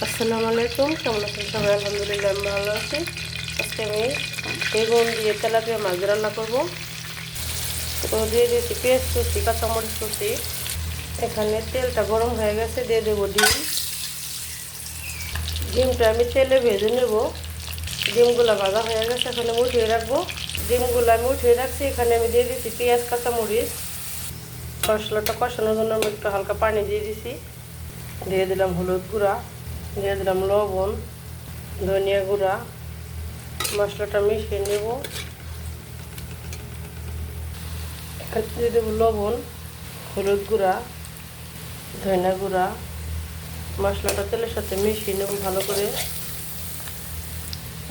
আসসালামু আলাইকুম, কেমন আছেন সবাই? আলহামদুলিল্লাহ আমি ভালো আছি। আজকে আমি বেগুন দিয়ে তেলাপিয়া মাছ রান্না করবো। তো দিয়ে দিয়েছি পেঁয়াজ কুচি, কাঁচামরিচ কুচি। এখানে তেলটা গরম হয়ে গেছে, দিয়ে দেবো ডিম। ডিমটা আমি তেলে ভেজে নেব। ডিমগুলো ভাজা হয়ে গেছে, এখানে উঠিয়ে রাখবো। ডিমগুলো আমি উঠিয়ে রাখছি। এখানে আমি দিয়ে দিচ্ছি পেঁয়াজ, কাঁচামরিচ। মশলাটা কষানোর জন্য আমি একটু হালকা পানি দিয়ে দিছি। দিয়ে দিলাম হলুদ গুঁড়া, দিয়ে দিলাম লবণ, ধনিয়া গুঁড়া। মশলাটা মিশিয়ে নেব। এখানে দিয়ে দেবো লবণ, হলুদ গুঁড়া, ধনিয়া গুঁড়া। মশলাটা তেলের সাথে মিশিয়ে নেব ভালো করে।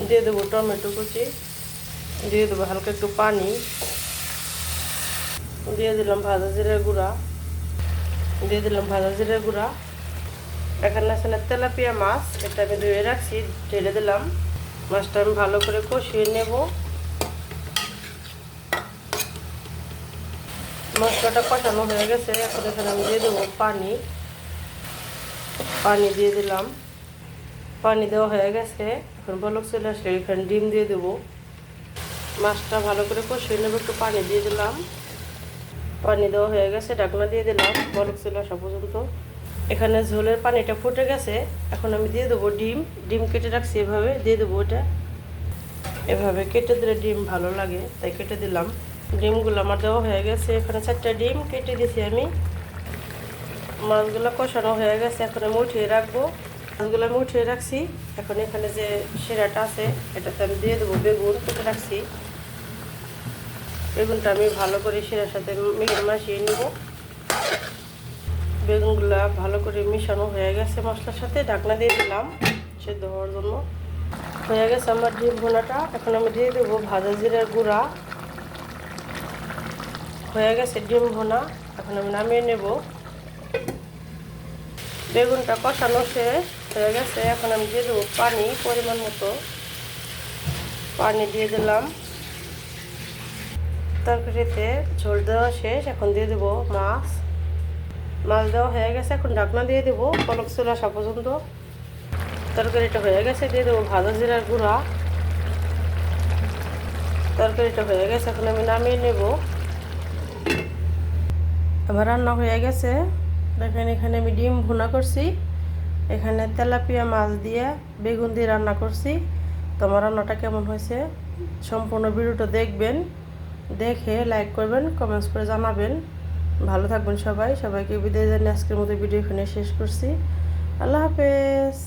দিয়ে দেবো টমেটো কুচি, দিয়ে দেবো হালকা একটু পানি, দিয়ে দিলাম ভাজা জিরা গুঁড়া, দিয়ে দিলাম ভাজা জিরা গুঁড়া। এখানে আছে তেলাপিয়া মাছ, এটা আমি ধুয়ে রাখছি, ঢেলে দিলাম। মাছটা আমি ভালো করে কষিয়ে নেব। মশলাটা কষানো হয়ে গেছে, এখন এখানে আমি দিয়ে দেবো পানি। পানি দিয়ে দিলাম। পানি দেওয়া হয়ে গেছে, এখন বলক চলে আসলে এখানে ডিম দিয়ে দেবো। মাছটা ভালো করে কষিয়ে নেব, একটু পানি দিয়ে দিলাম। পানি দেওয়া হয়ে গেছে, ঢাকনা দিয়ে দিলাম বলক চলে আসা পর্যন্ত। এখানে ঝোলের পানিটা ফুটে গেছে, এখন আমি দিয়ে দেবো ডিম। ডিম কেটে রাখছি, এভাবে দিয়ে দেবো। এটা এভাবে কেটে দিলে ডিম ভালো লাগে, তাই কেটে দিলাম। ডিমগুলো আমার দেওয়া হয়ে গেছে, এখানে 4টা ডিম কেটে দিয়েছি আমি। মাছগুলো কষানো হয়ে গেছে, এখন আমি উঠিয়ে রাখবো। মাছগুলো আমি উঠিয়ে রাখছি। এখন এখানে যে শিরাটা আছে, এটাতে আমি দিয়ে দেবো বেগুন কেটে রাখছি। বেগুনটা আমি ভালো করে শিরার সাথে মিশিয়ে নেব। বেগুনগুলো ভালো করে মিশানো হয়ে গেছে মশলার সাথে, ঢাকনা দিয়ে দিলাম সেদ্ধ হওয়ার জন্য। হয়ে গেছে আমার ডিম ভুনাটা। এখন আমি দিয়ে দেবো ভাজা জিরার গুঁড়া। হয়ে গেছে ডিম ভুনা, এখন আমি নামিয়ে নেব। বেগুনটা কষানো শেষ হয়ে গেছে, এখন আমি দিয়ে দেবো পানি পরিমাণ মতো। পানি দিয়ে দিলাম। তরকারিতে ঝোল দেওয়া শেষ, এখন দিয়ে দেবো মাছ। মাছ দেওয়া হয়ে গেছে, এখন ঢাকনা দিয়ে দেবো পলক চলে আসা পর্যন্ত। তরকারিটা হয়ে গেছে, দিয়ে দেবো ভাজা জিরার গুঁড়া। তরকারিটা হয়ে গেছে, এখন আমি নামিয়ে নেব। আমার রান্না হয়ে গেছে। দেখেন এখানে আমি ডিম ভুনা করছি, এখানে তেলাপিয়া মাছ দিয়ে বেগুন দিয়ে রান্না করছি। তো আমার রান্নাটা কেমন হয়েছে সম্পূর্ণ ভিডিওটা দেখবেন, দেখে লাইক করবেন, কমেন্টস করে জানাবেন। ভালো থাকবেন সবাই। সবাইকে বিদায় জানিয়ে আজকের মতো ভিডিও এখানে শেষ করছি। আল্লাহ হাফেজ।